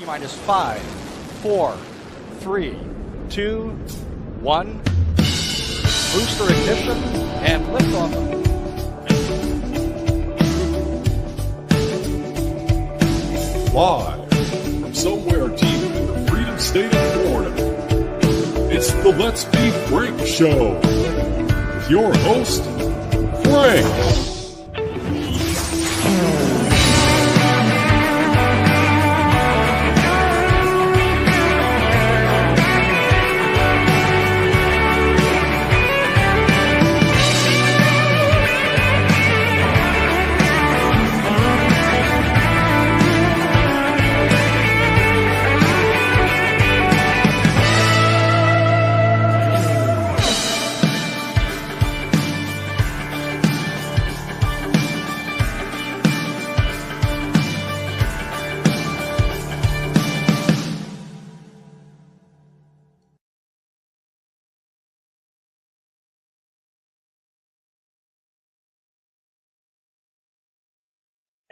T-minus 5, 4, 3, 2, 1. Booster ignition and liftoff. Live from somewhere deep in the Freedom State of Florida, it's the Let's Be Frank Show with your host, Frank.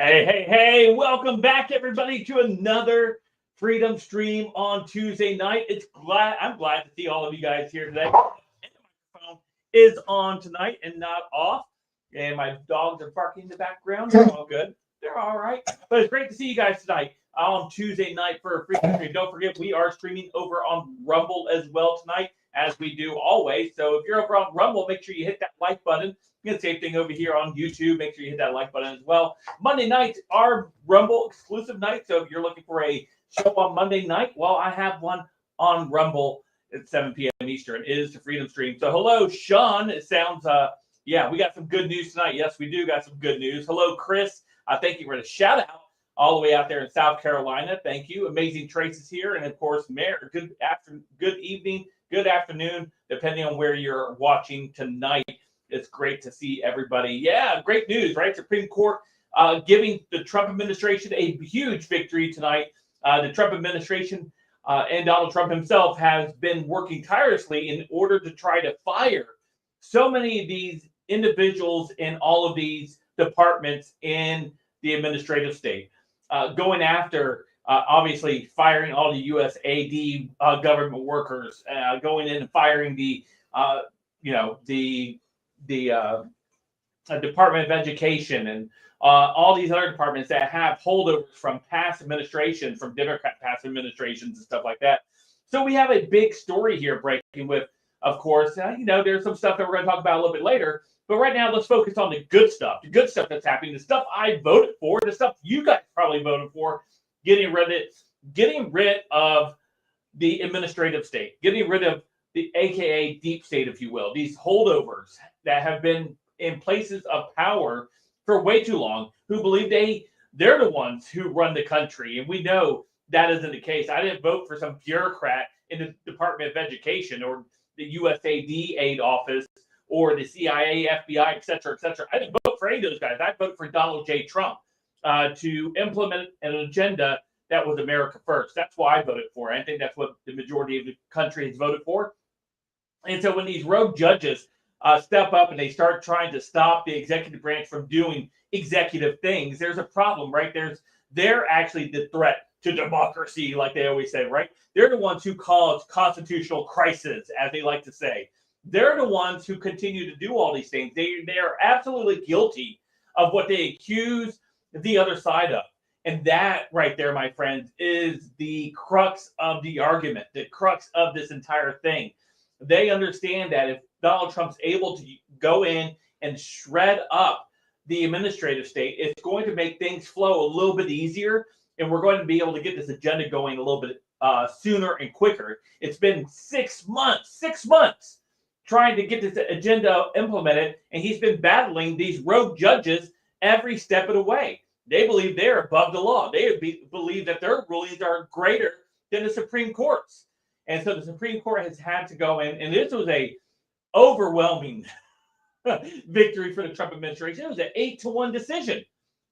Hey, welcome back, everybody, to another Freedom Stream on Tuesday night. I'm glad to see all of you guys here today. And the microphone is on tonight and not off. And my dogs are barking in the background. They're all good. They're all right. But it's great to see you guys tonight on Tuesday night for a Freedom Stream. Don't forget, we are streaming over on Rumble as well tonight, as we do always. So if you're over on Rumble, make sure you hit that like button. The same thing over here on YouTube. Make sure you hit that like button as well. Monday nights are Rumble exclusive nights. So if you're looking for a show on Monday night, well, I have one on Rumble at 7 p.m. Eastern. It is the Freedom Stream. So hello, Sean. It sounds, we got some good news tonight. Yes, we do got some good news. Hello, Chris. Thank you for the shout out all the way out there in South Carolina. Thank you. Amazing Traces here. And of course, Mayor, good evening, good afternoon, depending on where you're watching tonight. It's great to see everybody. Yeah, great news, right? Supreme Court giving the Trump administration a huge victory tonight. The Trump administration and Donald Trump himself has been working tirelessly in order to try to fire so many of these individuals in all of these departments in the administrative state. Going after, obviously, firing all the USAID government workers, going in and firing the Department of Education and all these other departments that have holdovers from past administrations, from Democrat past administrations and stuff like that. So we have a big story here breaking with, of course, there's some stuff that we're going to talk about a little bit later. But right now, let's focus on the good stuff that's happening, the stuff I voted for, the stuff you guys probably voted for, getting rid of the administrative state, getting rid of the AKA deep state, if you will, these holdovers that have been in places of power for way too long, who believe they're the ones who run the country. And we know that isn't the case. I didn't vote for some bureaucrat in the Department of Education or the USAID aid office or the CIA, FBI, et cetera, et cetera. I didn't vote for any of those guys. I voted for Donald J. Trump to implement an agenda that was America first. That's why I voted for it. I think that's what the majority of the country has voted for. And so when these rogue judges step up and they start trying to stop the executive branch from doing executive things, there's a problem, right? They're actually the threat to democracy, like they always say, right? They're the ones who cause constitutional crisis, as they like to say. They're the ones who continue to do all these things. They are absolutely guilty of what they accuse the other side of. And that right there, my friends, is the crux of the argument, the crux of this entire thing. They understand that if Donald Trump's able to go in and shred up the administrative state, it's going to make things flow a little bit easier, and we're going to be able to get this agenda going a little bit sooner and quicker. It's been 6 months trying to get this agenda implemented, and he's been battling these rogue judges every step of the way. They believe they're above the law. They believe that their rulings are greater than the Supreme Court's. And so the Supreme Court has had to go in, and this was a overwhelming victory for the Trump administration. It was an 8-1 decision,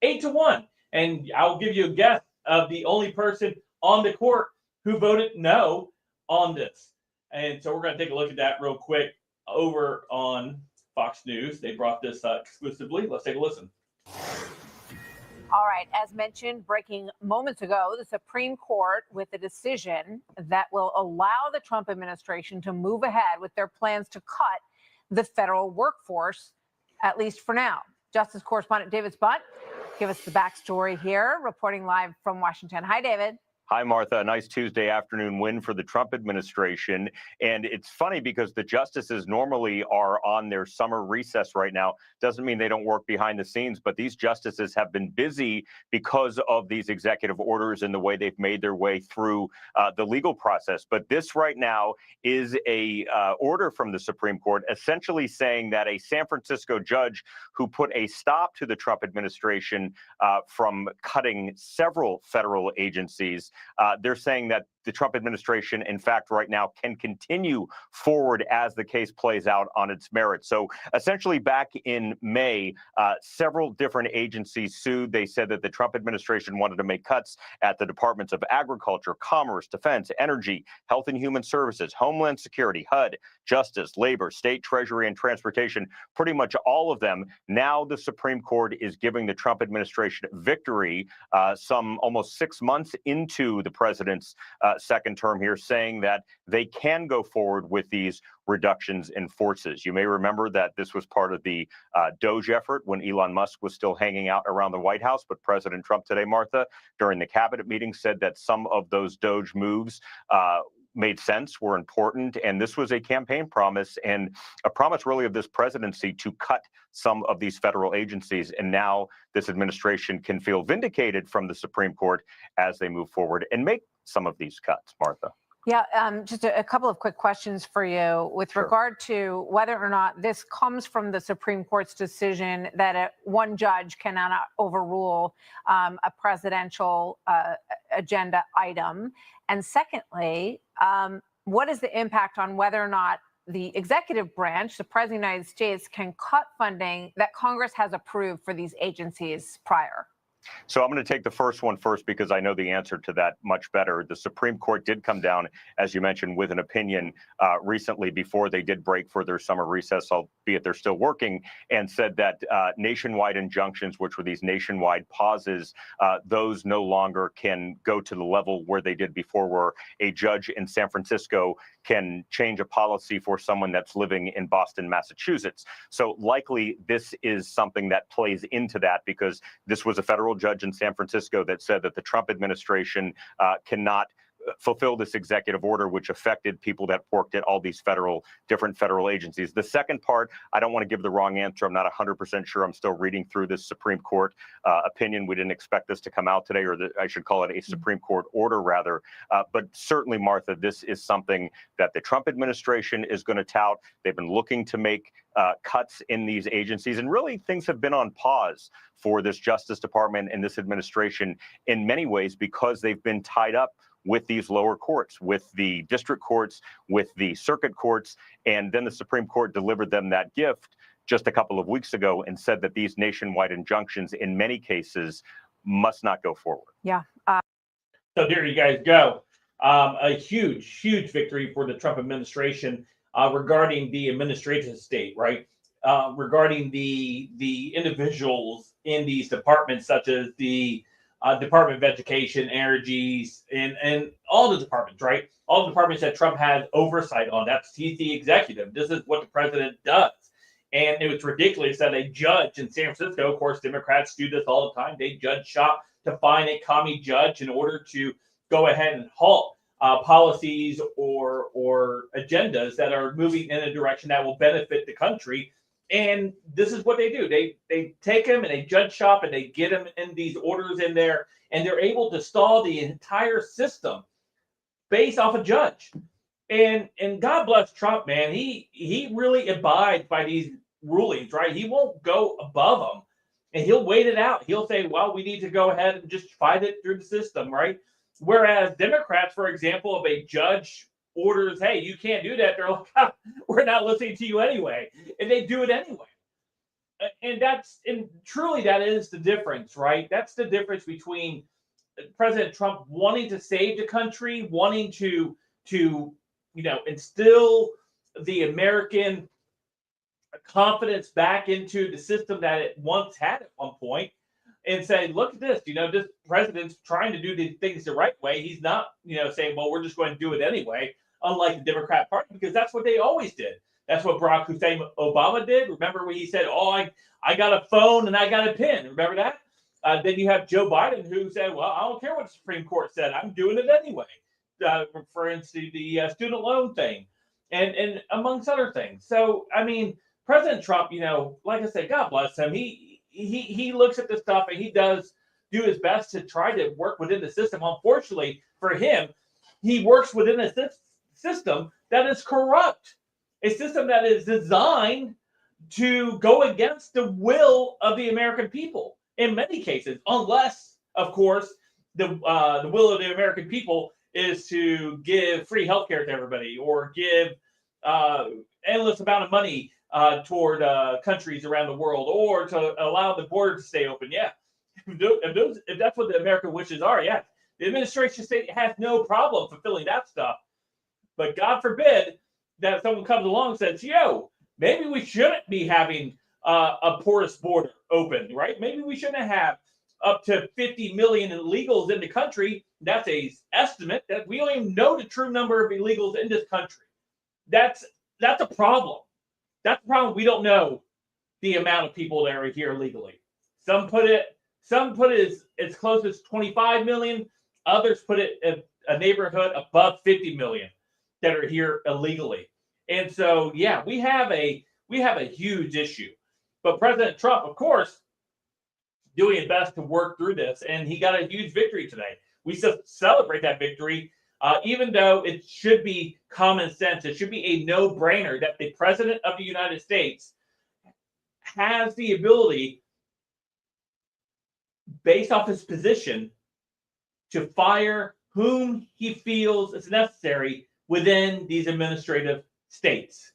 8-1. And I'll give you a guess of the only person on the court who voted no on this. And so we're going to take a look at that real quick over on Fox News. They brought this exclusively. Let's take a listen. All right, as mentioned, breaking moments ago, the Supreme Court with a decision that will allow the Trump administration to move ahead with their plans to cut the federal workforce, at least for now. Justice correspondent David Spott, give us the backstory here, reporting live from Washington. Hi, David. Hi, Martha. A nice Tuesday afternoon win for the Trump administration. And it's funny because the justices normally are on their summer recess right now. Doesn't mean they don't work behind the scenes, but these justices have been busy because of these executive orders and the way they've made their way through the legal process. But this right now is a order from the Supreme Court essentially saying that a San Francisco judge who put a stop to the Trump administration from cutting several federal agencies, they're saying that the Trump administration, in fact, right now can continue forward as the case plays out on its merits. So essentially back in May, several different agencies sued. They said that the Trump administration wanted to make cuts at the Departments of Agriculture, Commerce, Defense, Energy, Health and Human Services, Homeland Security, HUD, Justice, Labor, State Treasury, and Transportation, pretty much all of them. Now the Supreme Court is giving the Trump administration victory some almost 6 months into the president's second term here, saying that they can go forward with these reductions in forces. You may remember that this was part of the DOGE effort when Elon Musk was still hanging out around the White House. But President Trump today, Martha, during the cabinet meeting, said that some of those DOGE moves made sense, were important. And this was a campaign promise and a promise really of this presidency to cut some of these federal agencies. And now this administration can feel vindicated from the Supreme Court as they move forward and make some of these cuts, Martha. Yeah, just a couple of quick questions for you with regard to whether or not this comes from the Supreme Court's decision that one judge cannot overrule a presidential agenda item. And secondly, what is the impact on whether or not the executive branch, the President of the United States, can cut funding that Congress has approved for these agencies prior? So I'm going to take the first one first because I know the answer to that much better. The Supreme Court did come down, as you mentioned, with an opinion recently before they did break for their summer recess, albeit they're still working, and said that nationwide injunctions, which were these nationwide pauses, those no longer can go to the level where they did before, where a judge in San Francisco can change a policy for someone that's living in Boston, Massachusetts. So likely this is something that plays into that because this was a federal judge in San Francisco that said that the Trump administration cannot fulfill this executive order, which affected people that worked at all these different federal agencies. The second part, I don't want to give the wrong answer. I'm not 100% sure. I'm still reading through this Supreme Court opinion. We didn't expect this to come out today, or I should call it a Supreme Court order, rather. But certainly, Martha, this is something that the Trump administration is going to tout. They've been looking to make cuts in these agencies, and really things have been on pause for this Justice Department and this administration in many ways because they've been tied up with these lower courts, with the district courts, with the circuit courts. And then the Supreme Court delivered them that gift just a couple of weeks ago and said that these nationwide injunctions in many cases must not go forward. Yeah. So there you guys go. A huge, huge victory for the Trump administration regarding the administrative state, right? Regarding the individuals in these departments, such as the Department of Education, Energy, and all the departments, right? All the departments that Trump has oversight on. He's the executive. This is what the president does. And it was ridiculous that a judge in San Francisco, of course, Democrats do this all the time. They judge shop to find a commie judge in order to go ahead and halt policies or agendas that are moving in a direction that will benefit the country. And this is what they do. They take him and they judge shop and they get him in these orders in there, and they're able to stall the entire system based off a judge. And God bless Trump, man. He really abides by these rulings, right? He won't go above them, and he'll wait it out. He'll say, well, we need to go ahead and just fight it through the system, right? Whereas Democrats, for example, if a judge orders, hey, you can't do that, they're like, we're not listening to you anyway, and they do it anyway. And truly that is the difference, right? That's the difference between President Trump wanting to save the country, wanting to instill the American confidence back into the system that it once had at one point, and say, look at this, this president's trying to do the things the right way. He's not, saying, well, we're just going to do it anyway, unlike the Democrat Party, because that's what they always did. That's what Barack Hussein Obama did. Remember when he said, oh, I got a phone and I got a pen. Remember that? Then you have Joe Biden, who said, well, I don't care what the Supreme Court said. I'm doing it anyway, referring to the student loan thing and amongst other things. So, I mean, President Trump, like I said, God bless him. He looks at this stuff and he does do his best to try to work within the system. Unfortunately for him, he works within a system that is corrupt, a system that is designed to go against the will of the American people in many cases, unless, of course, the will of the American people is to give free healthcare to everybody or give endless amount of money toward countries around the world, or to allow the border to stay open. Yeah, if that's what the American wishes are, yeah, the administration state has no problem fulfilling that stuff. But God forbid that someone comes along and says, yo, maybe we shouldn't be having a porous border open, right? Maybe we shouldn't have up to 50 million illegals in the country. That's a estimate. That we don't even know the true number of illegals in this country. That's a problem. That's the problem. We don't know the amount of people that are here illegally. Some put it as close as 25 million. Others put it in a neighborhood above 50 million that are here illegally. And so, yeah, we have a huge issue. But President Trump, of course, doing his best to work through this, and he got a huge victory today. We celebrate that victory, even though it should be common sense. It should be a no-brainer that the President of the United States has the ability, based off his position, to fire whom he feels is necessary within these administrative states.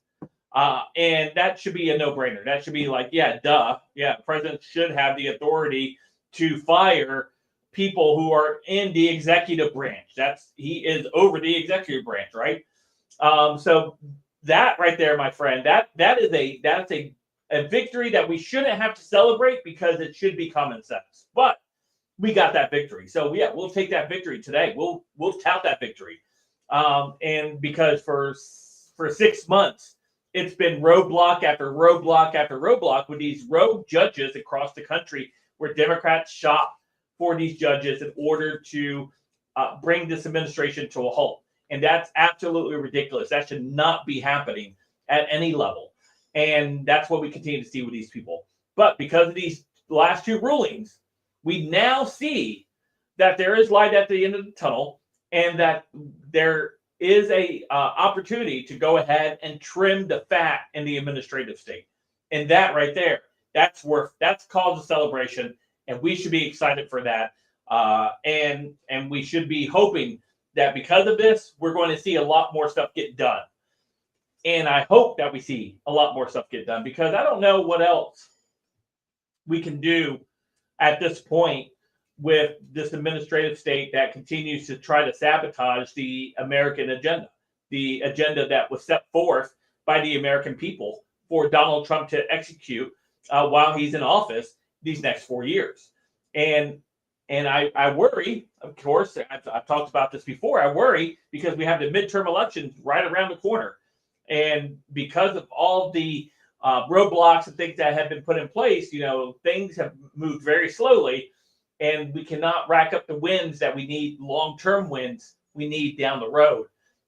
And that should be a no-brainer. That should be like, yeah, duh. Yeah, the president should have the authority to fire people who are in the executive branch. He is over the executive branch, right? So that right there, my friend, that's a victory that we shouldn't have to celebrate because it should be common sense. But we got that victory. So yeah, we'll take that victory today. We'll tout that victory. And because for 6 months, it's been roadblock after roadblock after roadblock with these rogue judges across the country, where Democrats shop for these judges in order to bring this administration to a halt. And that's absolutely ridiculous. That should not be happening at any level. And that's what we continue to see with these people. But because of these last two rulings, we now see that there is light at the end of the tunnel, and that there is a opportunity to go ahead and trim the fat in the administrative state. And that right there, that's cause a celebration, and we should be excited for that. And we should be hoping that because of this, we're going to see a lot more stuff get done. And I hope that we see a lot more stuff get done, because I don't know what else we can do at this point with this administrative state that continues to try to sabotage the American agenda, the agenda that was set forth by the American people for Donald Trump to execute while he's in office these next 4 years. And I worry, of course, I've talked about this before, I worry because we have the midterm elections right around the corner. And because of all the roadblocks and things that have been put in place, things have moved very slowly. And we cannot rack up the wins that we need, long-term wins we need down the road.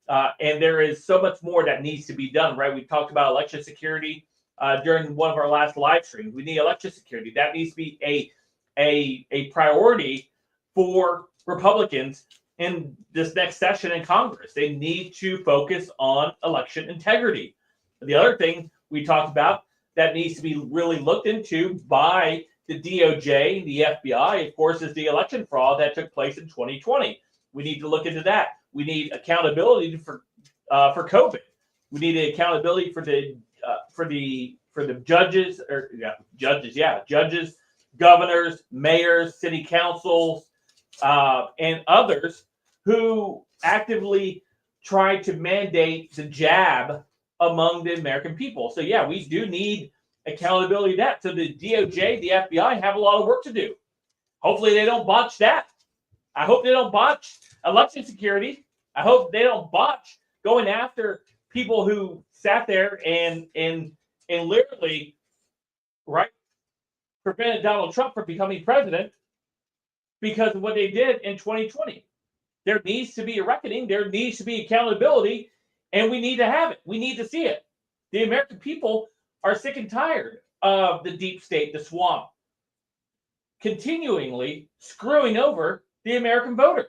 And there is so much more that needs to be done, right? We talked about election security during one of our last live streams. We need election security. That needs to be a priority for Republicans in this next session in Congress. They need to focus on election integrity. The other thing we talked about that needs to be really looked into by the DOJ, the FBI, of course, is the election fraud that took place in 2020. We need to look into that. We need accountability for COVID. We need accountability for the judges, judges, governors, mayors, city councils, and others who actively try to mandate the jab among the American people. So yeah, we do need accountability to that. So the DOJ, the FBI have a lot of work to do. Hopefully they don't botch that. I hope they don't botch election security. I hope they don't botch going after people who sat there and literally, right, prevented Donald Trump from becoming president because of what they did in 2020. There needs to be a reckoning. There needs to be accountability, and we need to have it. We need to see it. The American people are sick and tired of the deep state, the swamp, continually screwing over the American voter.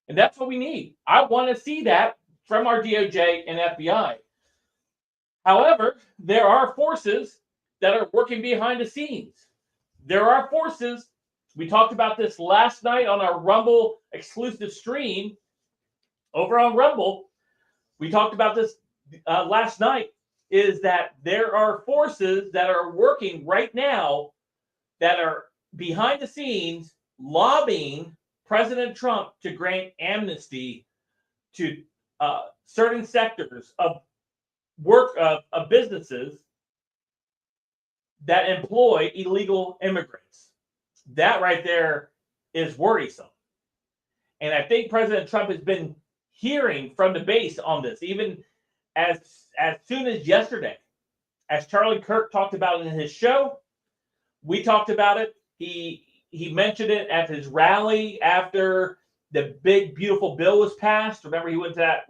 And that's what we need. I want to see that from our DOJ and FBI. However, there are forces that are working behind the scenes. There are forces. We talked about this last night on our Rumble exclusive stream over on Rumble. We talked about this last night, is that there are forces that are working right now that are behind the scenes lobbying President Trump to grant amnesty to certain sectors of work of businesses that employ illegal immigrants. That right there is worrisome. And I think President Trump has been hearing from the base on this, even as soon as yesterday. As Charlie Kirk talked about in his show, we talked about it. He mentioned it at his rally after the big, beautiful bill was passed. Remember, he went to that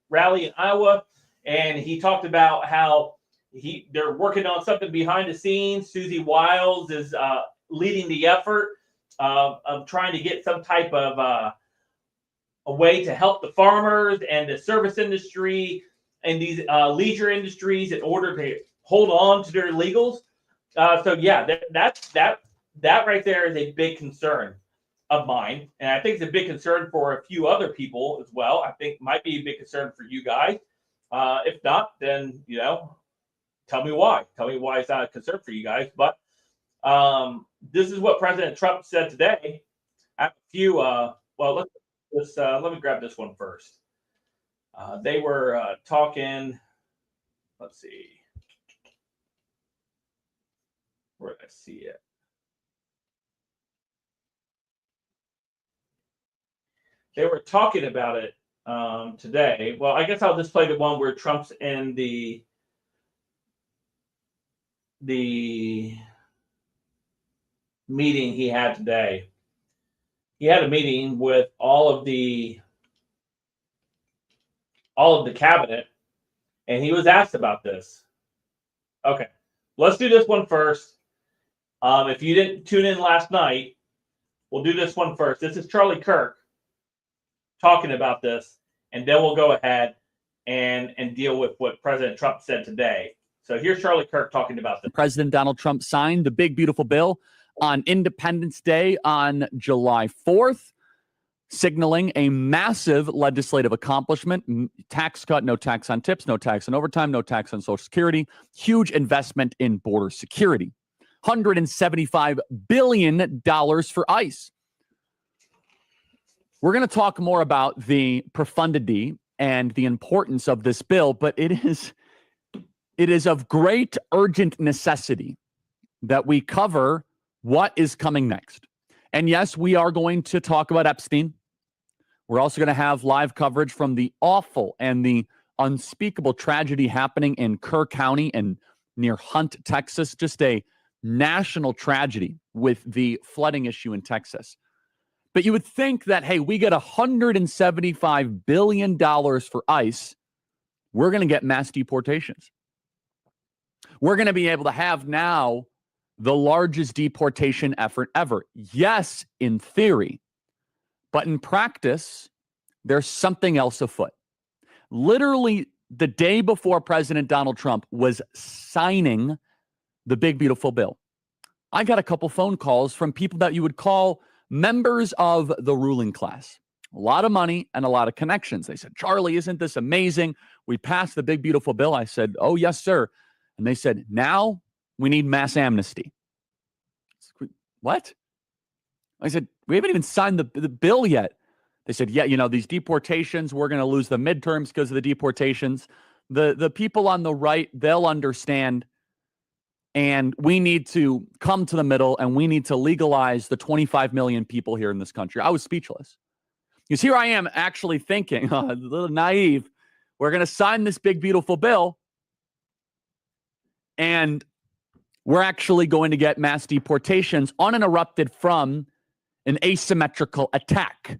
rally in Iowa, and he talked about how they're working on something behind the scenes. Susie Wiles is leading the effort of trying to get some type of a way to help the farmers and the service industry and these leisure industries in order to hold on to their illegals. So yeah, that right there is a big concern of mine, and I think it's a big concern for a few other people as well. I think might be a big concern for you guys. If not, then tell me why. Tell me why it's not a concern for you guys. But this is what President Trump said today. I have a few. Well, let me grab this one first. They were talking. Let's see. Where did I see it? They were talking about it today. Well, I guess I'll just play the one where Trump's in the meeting he had today. He had a meeting with all of the cabinet, and he was asked about this. Okay, let's do this one first. If you didn't tune in last night, we'll do this one first. This is Charlie Kirk talking about this, and then we'll go ahead and deal with what President Trump said today. So here's Charlie Kirk talking about this. President Donald Trump signed the big, beautiful bill on Independence Day on July 4th, signaling a massive legislative accomplishment. Tax cut, no tax on tips, no tax on overtime, no tax on Social Security, huge investment in border security, $175 billion for ICE. We're going to talk more about the profundity and the importance of this bill, but it is of great urgent necessity that we cover what is coming next. And yes, we are going to talk about Epstein. We're also going to have live coverage from the awful and the unspeakable tragedy happening in Kerr County and near Hunt, Texas. Just a national tragedy with the flooding issue in Texas. But you would think that, hey, we get $175 billion for ICE. We're going to get mass deportations. We're going to be able to have now the largest deportation effort ever. Yes, in theory. But in practice, there's something else afoot. Literally, the day before President Donald Trump was signing the big, beautiful bill, I got a couple phone calls from people that you would call members of the ruling class. A lot of money and a lot of connections. They said, Charlie, isn't this amazing? We passed the big, beautiful bill. I said, oh, yes, sir. And they said, now we need mass amnesty. What? I said, we haven't even signed the bill yet. They said, yeah, these deportations, we're going to lose the midterms because of the deportations. The people on the right, they'll understand. And we need to come to the middle, and we need to legalize the 25 million people here in this country. I was speechless. Because here I am actually thinking, a little naive, we're going to sign this big, beautiful bill, and we're actually going to get mass deportations uninterrupted from an asymmetrical attack.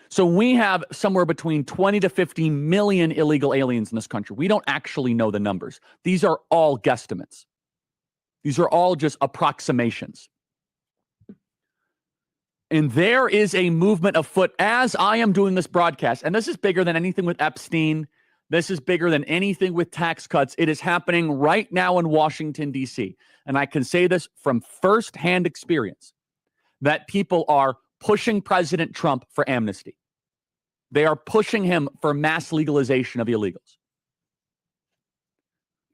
So we have somewhere between 20 to 50 million illegal aliens in this country. We don't actually know the numbers. These are all guesstimates. These are all just approximations. And there is a movement afoot as I am doing this broadcast. And this is bigger than anything with Epstein. This is bigger than anything with tax cuts. It is happening right now in Washington, D.C. And I can say this from firsthand experience, that people are pushing President Trump for amnesty. They are pushing him for mass legalization of illegals.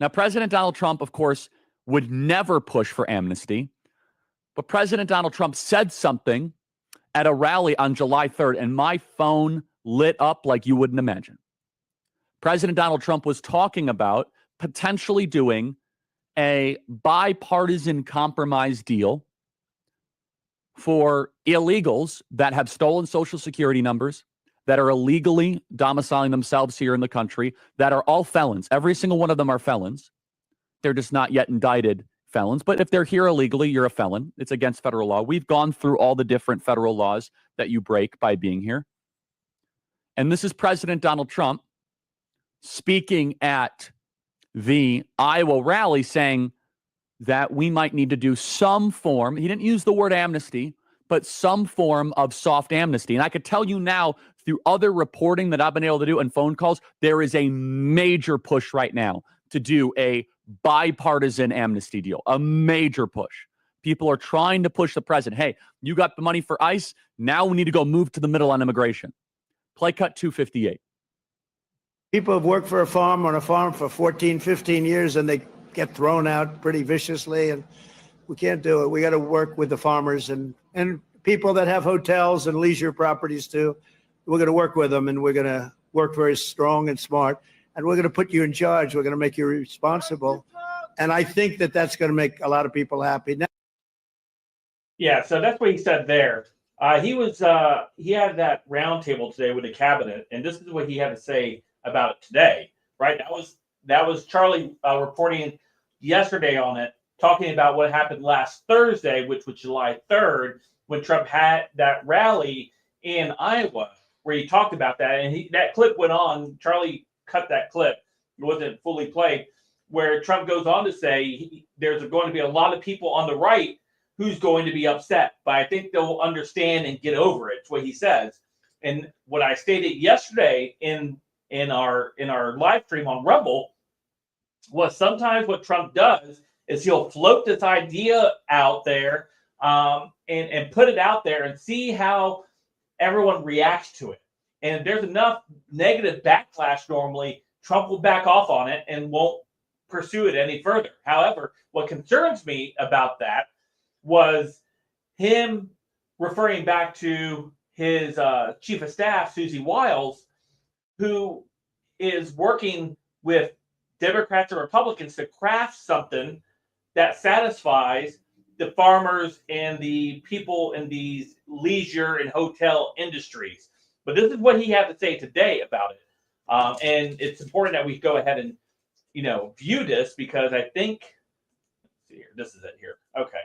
Now, President Donald Trump, of course, would never push for amnesty. But President Donald Trump said something at a rally on July 3rd, and my phone lit up like you wouldn't imagine. President Donald Trump was talking about potentially doing a bipartisan compromise deal for illegals that have stolen Social Security numbers, that are illegally domiciling themselves here in the country, that are all felons. Every single one of them are felons. They're just not yet indicted felons. But if they're here illegally, you're a felon. It's against federal law. We've gone through all the different federal laws that you break by being here. And this is President Donald Trump speaking at the Iowa rally saying that we might need to do some form, he didn't use the word amnesty, but some form of soft amnesty. And I could tell you now through other reporting that I've been able to do and phone calls, there is a major push right now to do a bipartisan amnesty deal, a major push. People are trying to push the president. Hey, you got the money for ICE. Now we need to go move to the middle on immigration. Play cut 258. People have worked for on a farm for 14, 15 years, and they get thrown out pretty viciously, and we can't do it. We got to work with the farmers and people that have hotels and leisure properties too. We're going to work with them, and we're going to work very strong and smart, and we're going to put you in charge. We're going to make you responsible. And I think that that's going to make a lot of people happy. Now, yeah, so that's what he said there. He had that roundtable today with the cabinet, and this is what he had to say about it today, right? That was Charlie reporting yesterday on it, talking about what happened last Thursday, which was July 3rd, when Trump had that rally in Iowa, where he talked about that. And that clip went on. Charlie cut that clip. It wasn't fully played, where Trump goes on to say there's going to be a lot of people on the right who's going to be upset, but I think they'll understand and get over it. It's what he says. And what I stated yesterday in our live stream on Rumble was sometimes what Trump does is he'll float this idea out there and put it out there and see how everyone reacts to it. And if there's enough negative backlash normally, Trump will back off on it and won't pursue it any further. However, what concerns me about that was him referring back to his chief of staff, Susie Wiles, who is working with Democrats and Republicans to craft something that satisfies the farmers and the people in these leisure and hotel industries. But this is what he had to say today about it. And it's important that we go ahead and, view this, because I think, let's see here, this is it here. Okay.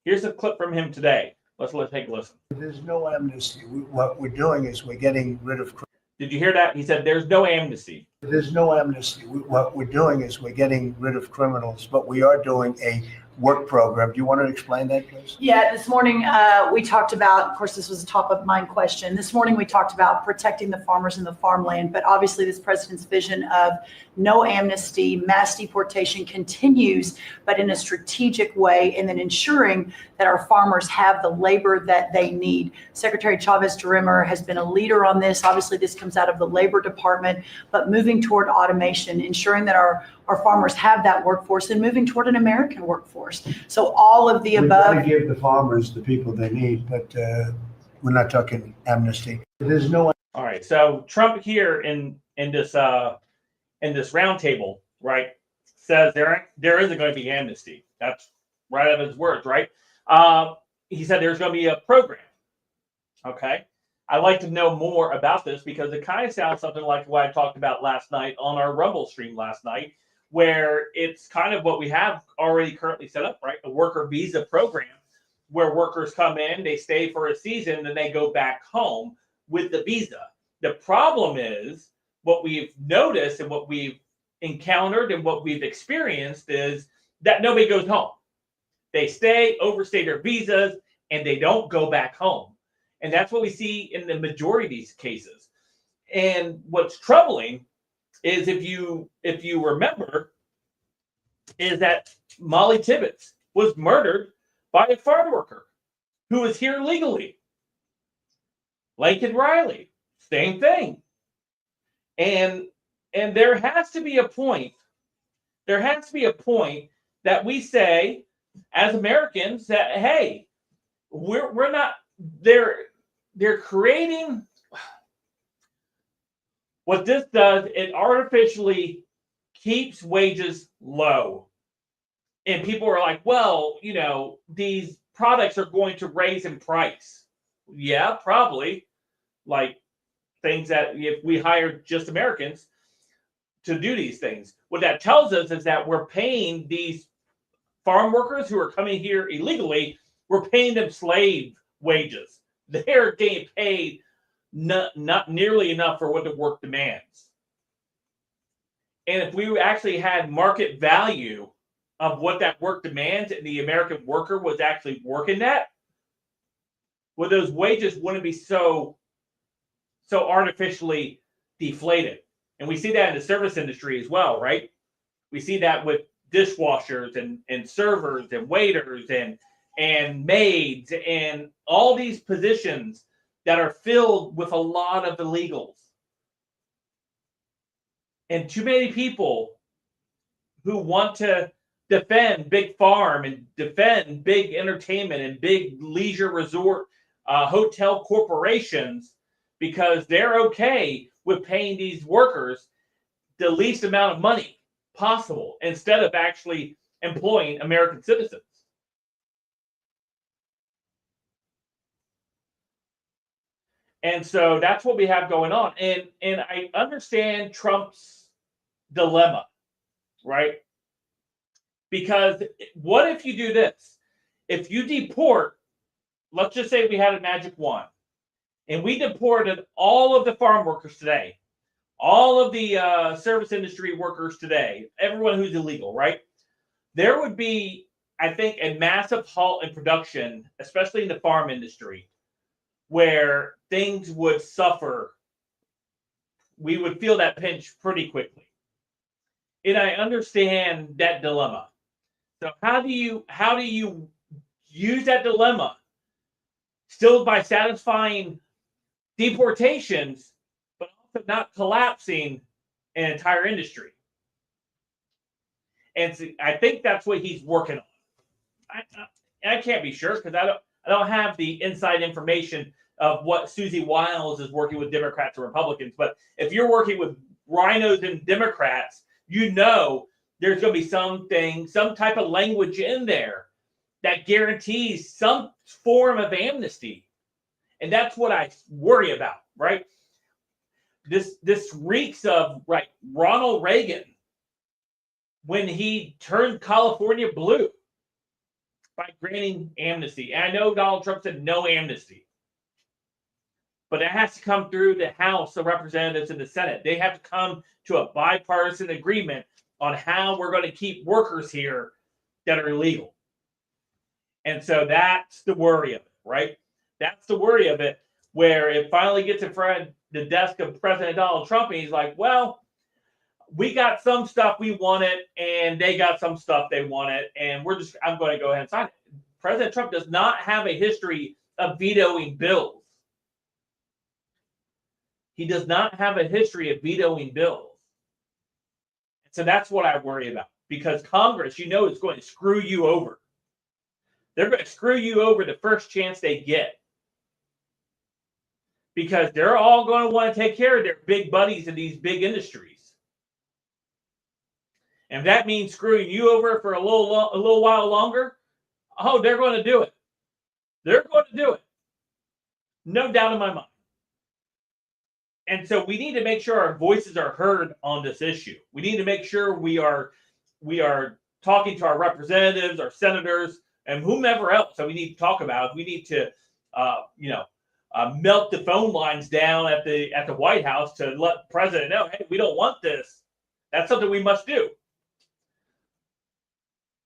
Here's a clip from him today. Let's take a listen. there's no amnesty. What we're doing is we're getting rid of. Did you hear that? He said there's no amnesty. There's no amnesty. What we're doing is we're getting rid of criminals, but we are doing a work program. Do you want to explain that, please? Yeah, this morning we talked about, of course, this was a top of mind question. This morning we talked about protecting the farmers and the farmland, but obviously this president's vision of no amnesty, mass deportation continues, but in a strategic way, and then ensuring that our farmers have the labor that they need. Secretary Chavez-DeRemer has been a leader on this. Obviously, this comes out of the Labor Department, but moving toward automation, ensuring that our farmers have that workforce, and moving toward an American workforce. So all of the above. We want to give the farmers the people they need, but we're not talking amnesty. There's no. All right. So Trump here in this roundtable, right, says there isn't going to be amnesty. That's right out of his words, right? He said there's going to be a program. Okay. I'd like to know more about this because it kind of sounds something like what I talked about last night on our Rumble stream last night, where it's kind of what we have already currently set up, right? A worker visa program where workers come in, they stay for a season, then they go back home with the visa. The problem is what we've noticed and what we've encountered and what we've experienced is that nobody goes home. They stay, overstay their visas, and they don't go back home. And that's what we see in the majority of these cases. And what's troubling is if you remember, is that Molly Tibbetts was murdered by a farm worker who was here legally. Lincoln Riley, same thing. And there has to be a point. There has to be a point that we say, as Americans, that hey, we're not. They're creating. What this does, it artificially keeps wages low, and people are like, well, you know, these products are going to raise in price. Yeah, probably. Like things that if we hire just Americans to do these things, what that tells us is that we're paying these farm workers who are coming here illegally, we're paying them slave wages. They're getting paid not nearly enough for what the work demands. And if we actually had market value of what that work demands and the American worker was actually working that, well, those wages wouldn't be so artificially deflated. And we see that in the service industry as well, right? We see that with dishwashers and servers and waiters and maids and all these positions that are filled with a lot of illegals. And too many people who want to defend big farm and defend big entertainment and big leisure resort hotel corporations because they're okay with paying these workers the least amount of money possible instead of actually employing American citizens. And so that's what we have going on. And I understand Trump's dilemma, right? Because what if you do this? If you deport, let's just say we had a magic wand, and we deported all of the farm workers today, all of the service industry workers today, everyone who's illegal, right? There would be, I think, a massive halt in production, especially in the farm industry, where things would suffer. We would feel that pinch pretty quickly. And I understand that dilemma. So how do you use that dilemma still by satisfying deportations, but also not collapsing an entire industry? And so I think that's what he's working on. I can't be sure because I don't have the inside information of what Susie Wiles is working with Democrats and Republicans. But if you're working with rhinos and Democrats, you know there's going to be some type of language in there that guarantees some form of amnesty. And that's what I worry about, right? This reeks of, right, Ronald Reagan when he turned California blue by granting amnesty. And I know Donald Trump said no amnesty. But it has to come through the House of Representatives and the Senate. They have to come to a bipartisan agreement on how we're going to keep workers here that are illegal. And so that's the worry of it, right? That's the worry of it, where it finally gets in front of the desk of President Donald Trump, and he's like, well, we got some stuff we wanted, and they got some stuff they wanted, and I'm going to go ahead and sign it. President Trump does not have a history of vetoing bills. He does not have a history of vetoing bills. So that's what I worry about, because Congress, is going to screw you over. They're going to screw you over the first chance they get, because they're all going to want to take care of their big buddies in these big industries. And if that means screwing you over for a little while longer, oh, they're going to do it. They're going to do it. No doubt in my mind. And so we need to make sure our voices are heard on this issue. We need to make sure we are talking to our representatives, our senators, and whomever else that we need to talk about. We need to, melt the phone lines down at the White House to let the president know, hey, we don't want this. That's something we must do.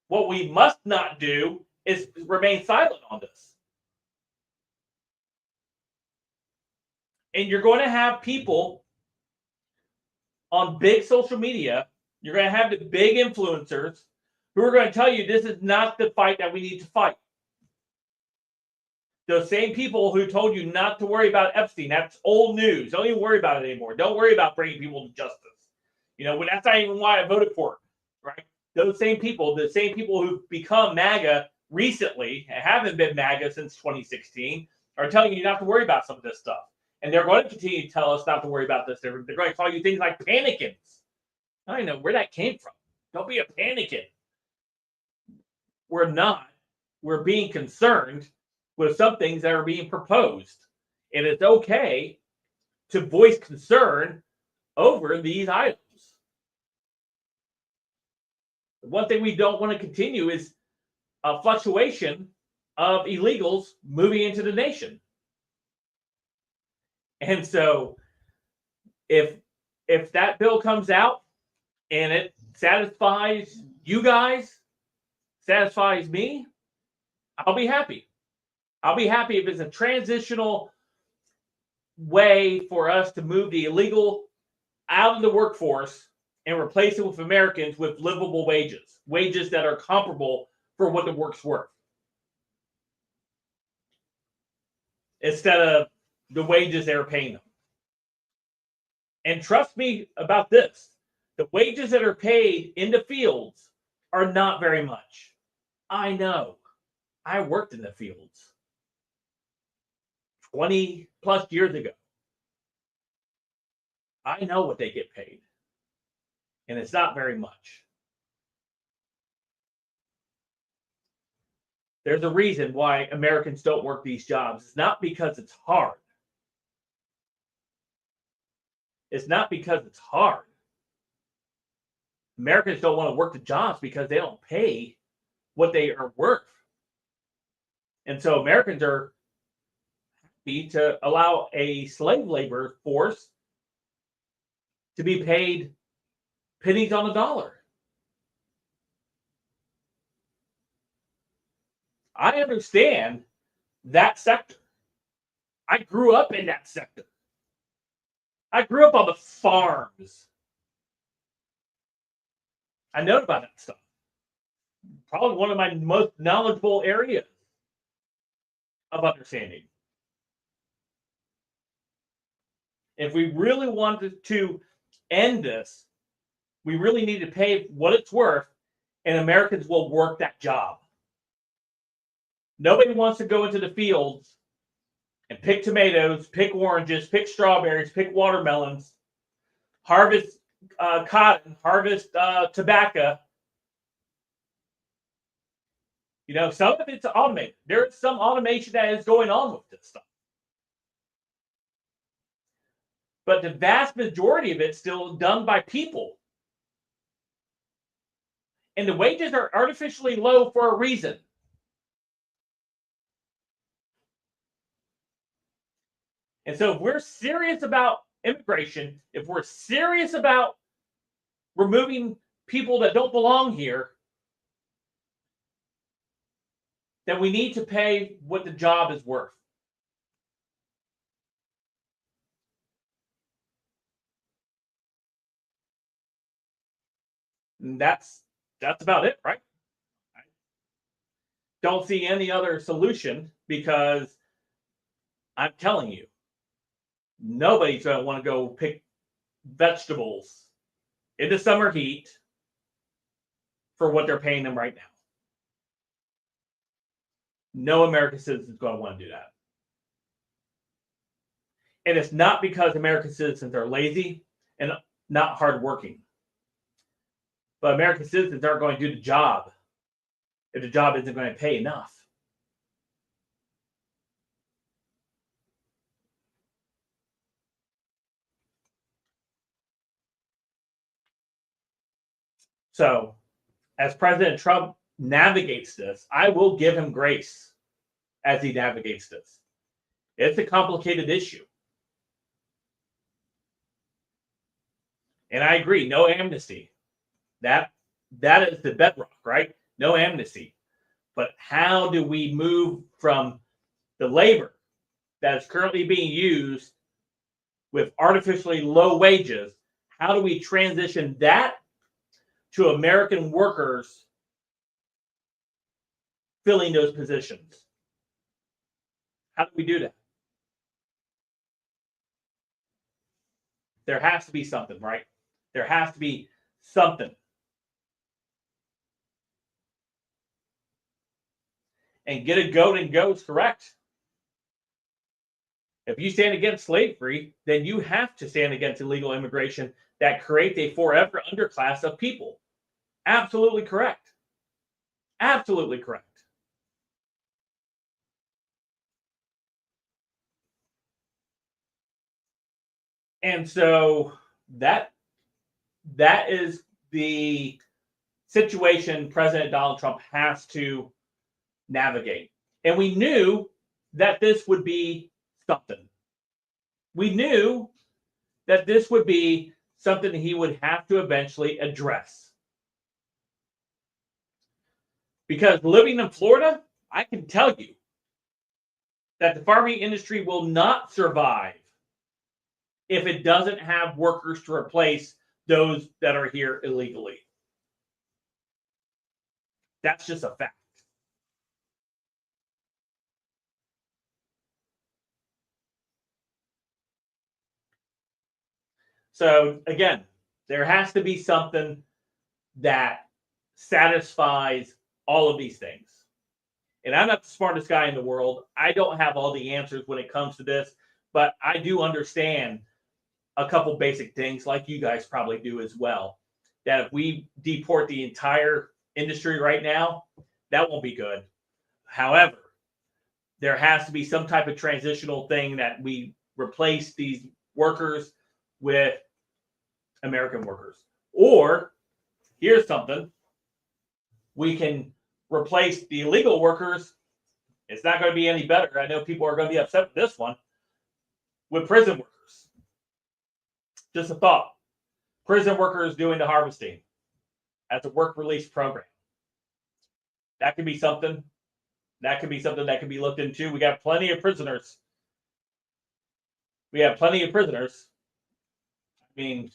What we must not do is remain silent on this. And you're going to have people on big social media, you're going to have the big influencers who are going to tell you this is not the fight that we need to fight. Those same people who told you not to worry about Epstein, that's old news. Don't even worry about it anymore. Don't worry about bringing people to justice. That's not even why I voted for it, right? Those same people, the same people who've become MAGA recently, and haven't been MAGA since 2016, are telling you not to worry about some of this stuff. And they're going to continue to tell us not to worry about this. They're going to call you things like panicans. I don't know where that came from. Don't be a panican. We're not. We're being concerned with some things that are being proposed. And it's okay to voice concern over these items. One thing we don't want to continue is a fluctuation of illegals moving into the nation. And so if that bill comes out and it satisfies you guys, satisfies me, I'll be happy. I'll be happy if it's a transitional way for us to move the illegal out of the workforce and replace it with Americans with livable wages, wages that are comparable for what the work's worth. Instead of the wages they're paying them. And trust me about this, the wages that are paid in the fields are not very much. I know. I worked in the fields 20 plus years ago. I know what they get paid. And it's not very much. There's a reason why Americans don't work these jobs. It's not because it's hard. It's not because it's hard. Americans don't want to work the jobs because they don't pay what they are worth. And so Americans are happy to allow a slave labor force to be paid pennies on the dollar. I understand that sector. I grew up in that sector. I grew up on the farms. I know about that stuff. Probably one of my most knowledgeable areas of understanding. If we really wanted to end this, we really need to pay what it's worth, and Americans will work that job. Nobody wants to go into the fields and pick tomatoes, pick oranges, pick strawberries, pick watermelons, harvest cotton, harvest tobacco. Some of it's automated. There's some automation that is going on with this stuff. But the vast majority of it's still done by people. And the wages are artificially low for a reason. And so if we're serious about immigration, if we're serious about removing people that don't belong here, then we need to pay what the job is worth. And that's about it, right? I don't see any other solution because I'm telling you, nobody's going to want to go pick vegetables in the summer heat for what they're paying them right now. No American citizen is going to want to do that. And it's not because American citizens are lazy and not hardworking. But American citizens aren't going to do the job if the job isn't going to pay enough. So, as President Trump navigates this, I will give him grace as he navigates this. It's a complicated issue. And I agree, no amnesty. That is the bedrock, right? No amnesty. But how do we move from the labor that is currently being used with artificially low wages? How do we transition that to American workers filling those positions? How do we do that? There has to be something, right? There has to be something. And get a goat and go is correct. If you stand against slavery, then you have to stand against illegal immigration that creates a forever underclass of people. Absolutely correct. Absolutely correct. And so that is the situation President Donald Trump has to navigate. And we knew that this would be something. We knew that this would be something he would have to eventually address. Because living in Florida, I can tell you that the farming industry will not survive if it doesn't have workers to replace those that are here illegally. That's just a fact. So again, there has to be something that satisfies all of these things. And I'm not the smartest guy in the world. I don't have all the answers when it comes to this, but I do understand a couple basic things, like you guys probably do as well, that if we deport the entire industry right now, that won't be good. However, there has to be some type of transitional thing that we replace these workers with American workers. Or here's something: we can replace the illegal workers. It's not going to be any better. I know people are going to be upset with this one, with prison workers. Just a thought. Prison workers doing the harvesting as a work release program. That could be something. That could be something that could be looked into. We got plenty of prisoners. We have plenty of prisoners. I mean,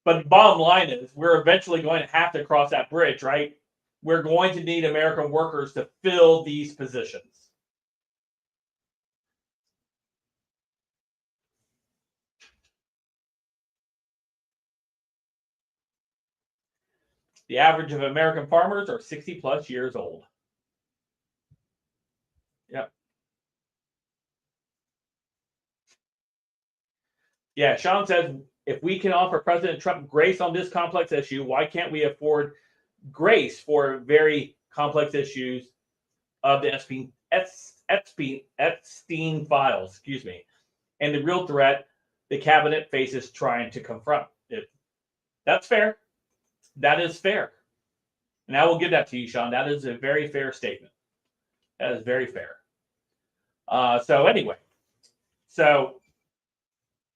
but the bottom line is we're eventually going to have to cross that bridge, right? We're going to need American workers to fill these positions. The average of American farmers are 60 plus years old. Yep. Yeah, Sean says, if we can offer President Trump grace on this complex issue, why can't we afford grace for very complex issues of the Epstein files, excuse me, and the real threat the cabinet faces trying to confront it? That's fair. That is fair. And I will give that to you, Sean. That is a very fair statement. That is very fair. So anyway, so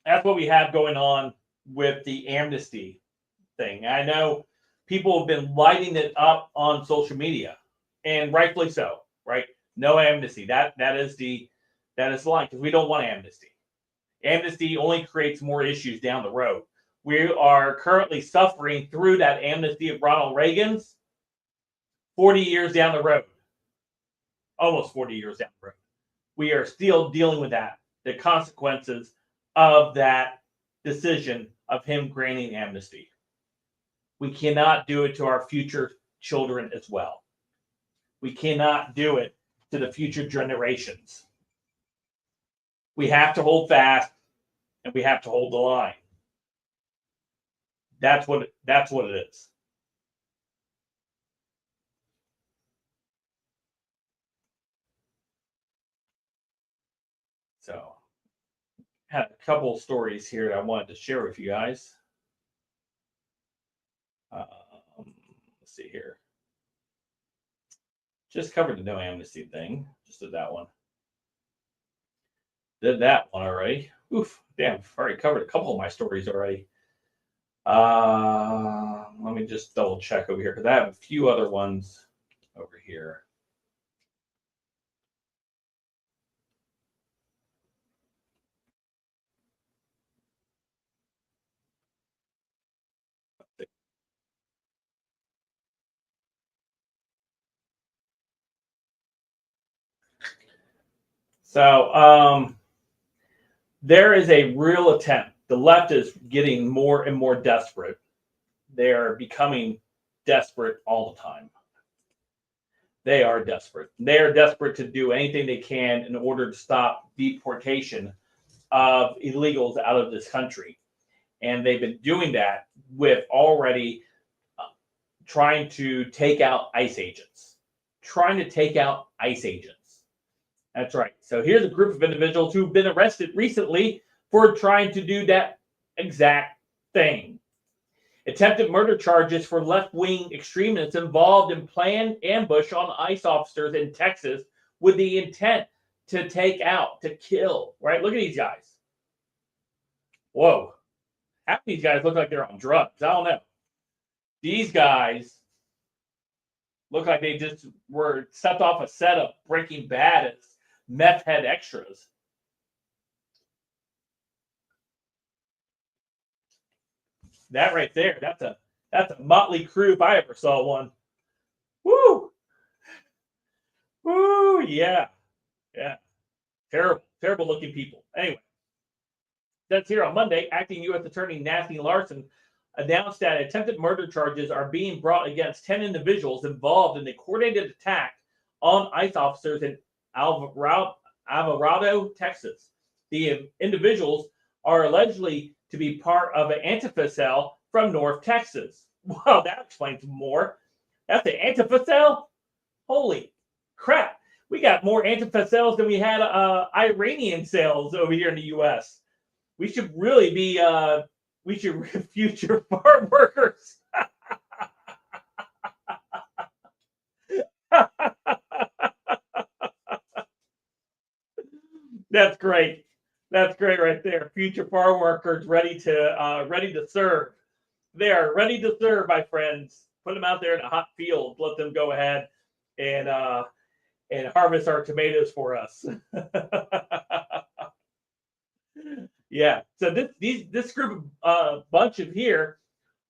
that's what we have going on with the amnesty thing. I know people have been lighting it up on social media, and rightfully so, right? No amnesty. That is the line, because we don't want amnesty. Amnesty only creates more issues down the road. We are currently suffering through that amnesty of Ronald Reagan's 40 years down the road. Almost 40 years down the road. We are still dealing with that, the consequences of that decision of him granting amnesty. We cannot do it to our future children as well. We cannot do it to the future generations. We have to hold fast, and we have to hold the line. That's what it is. So, had a couple stories here that I wanted to share with you guys. Let's see here. Just covered the no amnesty thing. Just did that one. Did that one already. Oof, damn, I've already covered a couple of my stories already. Let me just double check over here because I have a few other ones over here. So there is a real attempt. The left is getting more and more desperate. They are becoming desperate all the time. They are desperate. They are desperate to do anything they can in order to stop deportation of illegals out of this country. And they've been doing that with already trying to take out ICE agents. Trying to take out ICE agents. That's right. So here's a group of individuals who've been arrested recently for trying to do that exact thing. Attempted murder charges for left-wing extremists involved in planned ambush on ICE officers in Texas with the intent to take out, to kill, right? Look at these guys. Whoa. Half of these guys look like they're on drugs. I don't know. These guys look like they just were set off a set of Breaking Bad as meth head extras. That right there, that's a motley crew if I ever saw one. Woo! Woo, yeah. Yeah. Terrible looking people. Anyway, that's here on Monday. Acting U.S. Attorney Nancy Larson announced that attempted murder charges are being brought against 10 individuals involved in the coordinated attack on ICE officers in Alvarado, Texas. The individuals are allegedly to be part of an Antifa cell from North Texas. Well, that explains more. That's the Antifa cell? Holy crap. We got more Antifa cells than we had Iranian cells over here in the U.S. We should really be, future farm workers. That's great. That's great right there. Future farm workers ready to serve. They are ready to serve, my friends. Put them out there in a hot field. Let them go ahead and harvest our tomatoes for us. Yeah. So this group bunch of here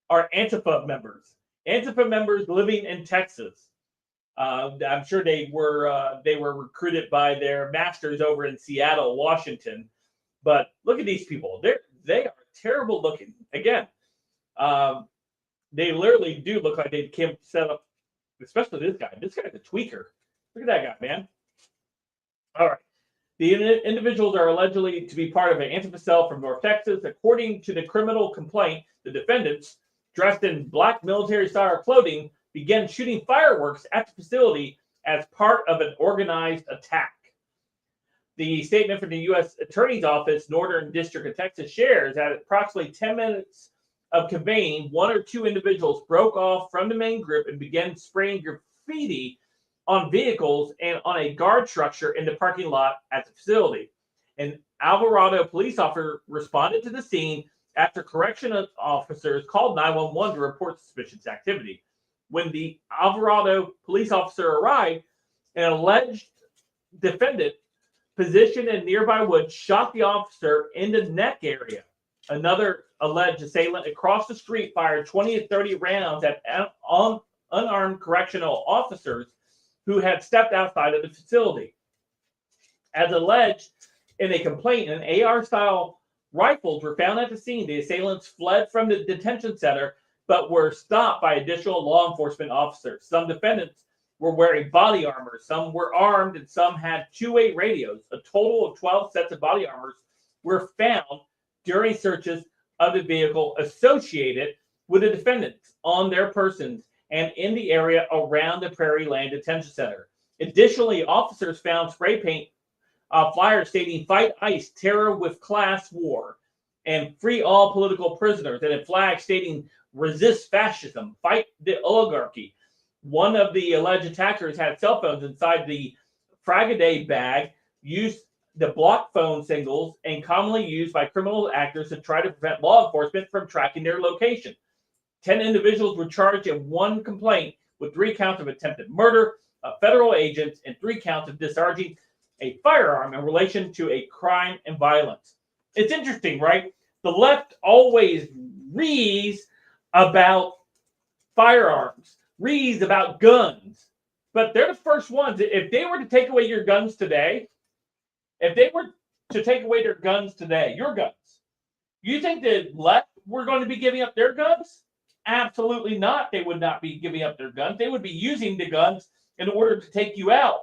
are Antifa members. Antifa members living in Texas. I'm sure they were recruited by their masters over in Seattle, Washington. But look at these people. They are terrible looking. Again, they literally do look like they came set up, especially this guy. This guy's a tweaker. Look at that guy, man. All right. The individuals are allegedly to be part of an Antifa cell from North Texas. According to the criminal complaint, the defendants, dressed in black military-style clothing, began shooting fireworks at the facility as part of an organized attack. The statement from the U.S. Attorney's Office, Northern District of Texas, shares that approximately 10 minutes of conveying, one or two individuals broke off from the main group and began spraying graffiti on vehicles and on a guard structure in the parking lot at the facility. An Alvarado police officer responded to the scene after correctional officers called 911 to report suspicious activity. When the Alvarado police officer arrived, an alleged defendant positioned in nearby woods shot the officer in the neck area. Another alleged assailant across the street fired 20 to 30 rounds at unarmed correctional officers who had stepped outside of the facility. As alleged in a complaint, an AR-style rifles were found at the scene. The assailants fled from the detention center, but were stopped by additional law enforcement officers. Some defendants were wearing body armor, some were armed, and some had two-way radios. A total of 12 sets of body armors were found during searches of the vehicle associated with the defendants on their persons and in the area around the Prairie Land Detention Center. Additionally, officers found spray paint flyers stating "Fight ICE, Terror with Class War," and "Free all political prisoners," and a flag stating "Resist fascism, fight the oligarchy." One of the alleged attackers had cell phones inside the Fragaday bag, used the block phone signals, and commonly used by criminal actors to try to prevent law enforcement from tracking their location. 10 individuals were charged in one complaint with 3 counts of attempted murder of federal agents and 3 counts of discharging a firearm in relation to a crime and violence. It's interesting, right? The left always reads about firearms, reads about guns, but they're the first ones. If they were to take away your guns today, your guns, you think the left were going to be giving up their guns? Absolutely not. They would not be giving up their guns. They would be using the guns in order to take you out.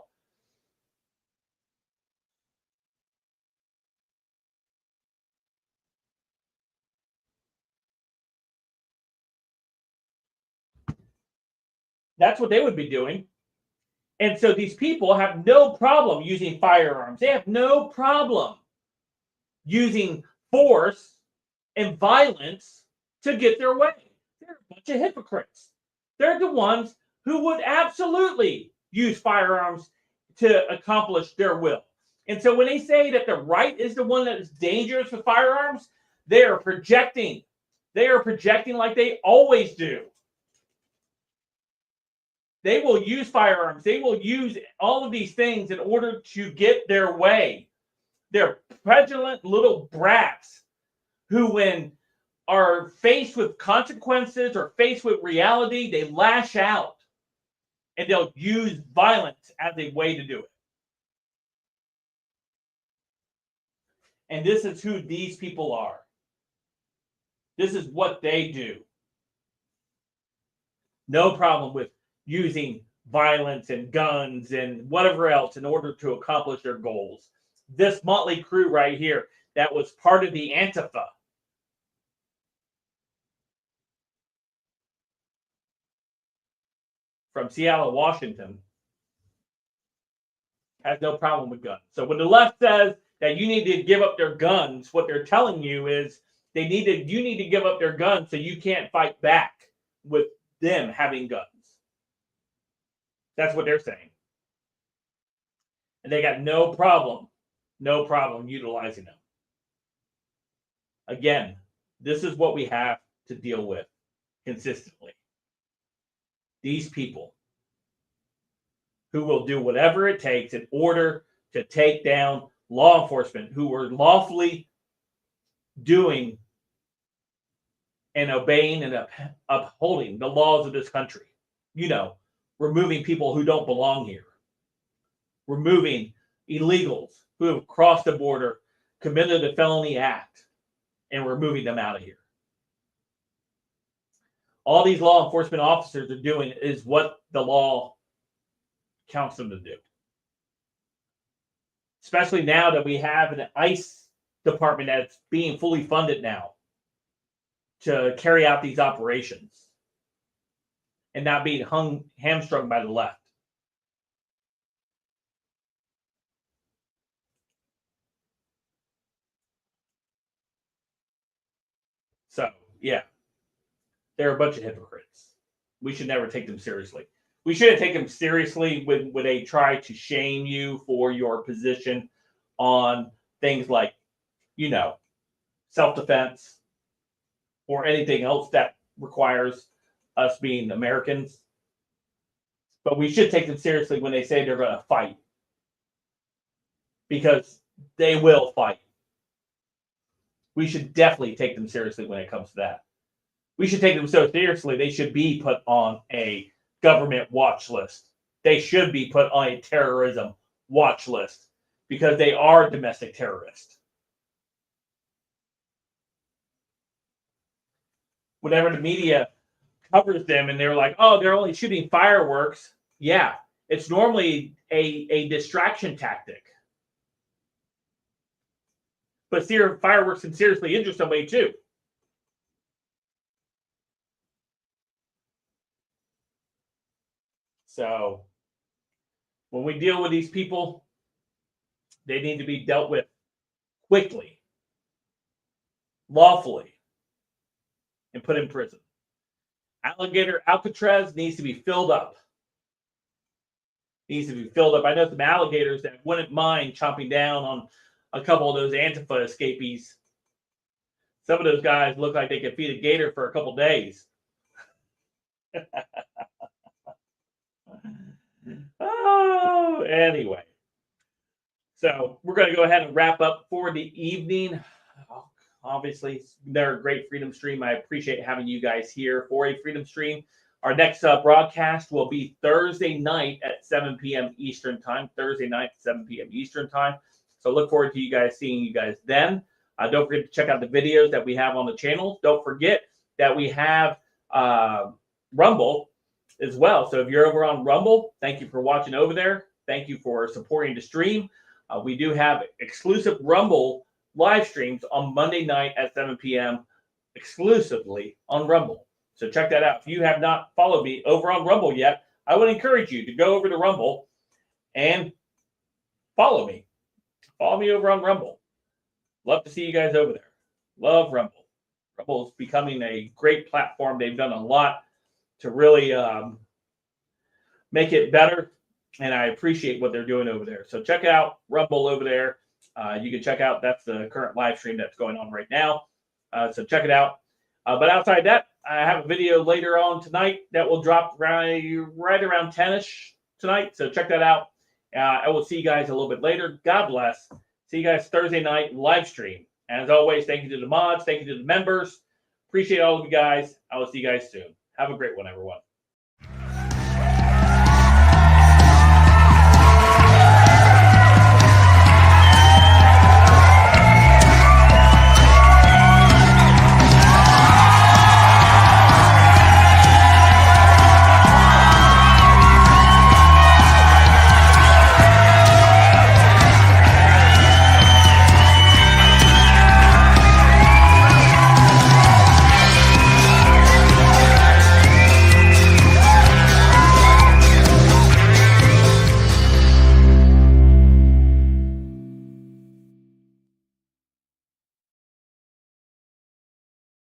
That's what they would be doing. And so these people have no problem using firearms. They have no problem using force and violence to get their way. They're a bunch of hypocrites. They're the ones who would absolutely use firearms to accomplish their will. And so when they say that the right is the one that is dangerous with firearms, they are projecting. They are projecting like they always do. They will use firearms. They will use all of these things in order to get their way. They're petulant little brats who, when are faced with consequences or faced with reality, they lash out and they'll use violence as a way to do it. And this is who these people are. This is what they do. No problem with using violence and guns and whatever else in order to accomplish their goals. This motley crew right here, that was part of the Antifa. From Seattle, Washington, has no problem with guns. So when the left says that you need to give up their guns, what they're telling you is you need to give up their guns so you can't fight back with them having guns. That's what they're saying. And they got no problem utilizing them. Again, this is what we have to deal with consistently. These people who will do whatever it takes in order to take down law enforcement who are lawfully doing and obeying and upholding the laws of this country. Removing people who don't belong here. Removing illegals who have crossed the border, committed a felony act, and removing them out of here. All these law enforcement officers are doing is what the law counts them to do. Especially now that we have an ICE department that's being fully funded now to carry out these operations and not being hamstrung by the left. So, yeah, they're a bunch of hypocrites. We should never take them seriously. We shouldn't take them seriously when they try to shame you for your position on things like, self-defense or anything else that requires us being Americans. But we should take them seriously when they say they're going to fight. Because they will fight. We should definitely take them seriously when it comes to that. We should take them so seriously, they should be put on a government watch list. They should be put on a terrorism watch list because they are domestic terrorists. Whenever the media covers them and they're like, oh, they're only shooting fireworks. Yeah, it's normally a distraction tactic. But fireworks can seriously injure somebody too. So when we deal with these people, They need to be dealt with quickly, lawfully, and put in prison. Alligator Alcatraz needs to be filled up. Needs to be filled up. I know some alligators that wouldn't mind chomping down on a couple of those Antifa escapees. Some of those guys look like they could feed a gator for a couple days. Oh, anyway. So we're going to go ahead and wrap up for the evening. Obviously, they're a great Freedom Stream. I appreciate having you guys here for a Freedom Stream. Our next broadcast will be Thursday night at 7 p.m. Eastern Time. Thursday night at 7 p.m. Eastern Time. So look forward to you guys seeing you guys then. Don't forget to check out the videos that we have on the channel. Don't forget that we have Rumble as well. So if you're over on Rumble, thank you for watching over there. Thank you for supporting the stream. We do have exclusive Rumble live streams on Monday night at 7 p.m. exclusively on Rumble. So check that out. If you have not followed me over on Rumble yet, I would encourage you to go over to Rumble and follow me. Follow me over on Rumble. Love to see you guys over there. Love Rumble. Rumble is becoming a great platform. They've done a lot to really make it better, and I appreciate what they're doing over there. So check out Rumble over there. You can check out, that's the current live stream that's going on right now. So check it out. But outside that, I have a video later on tonight that will drop right around 10-ish tonight. So check that out. I will see you guys a little bit later. God bless. See you guys Thursday night live stream. As always, thank you to the mods. Thank you to the members. Appreciate all of you guys. I will see you guys soon. Have a great one, everyone.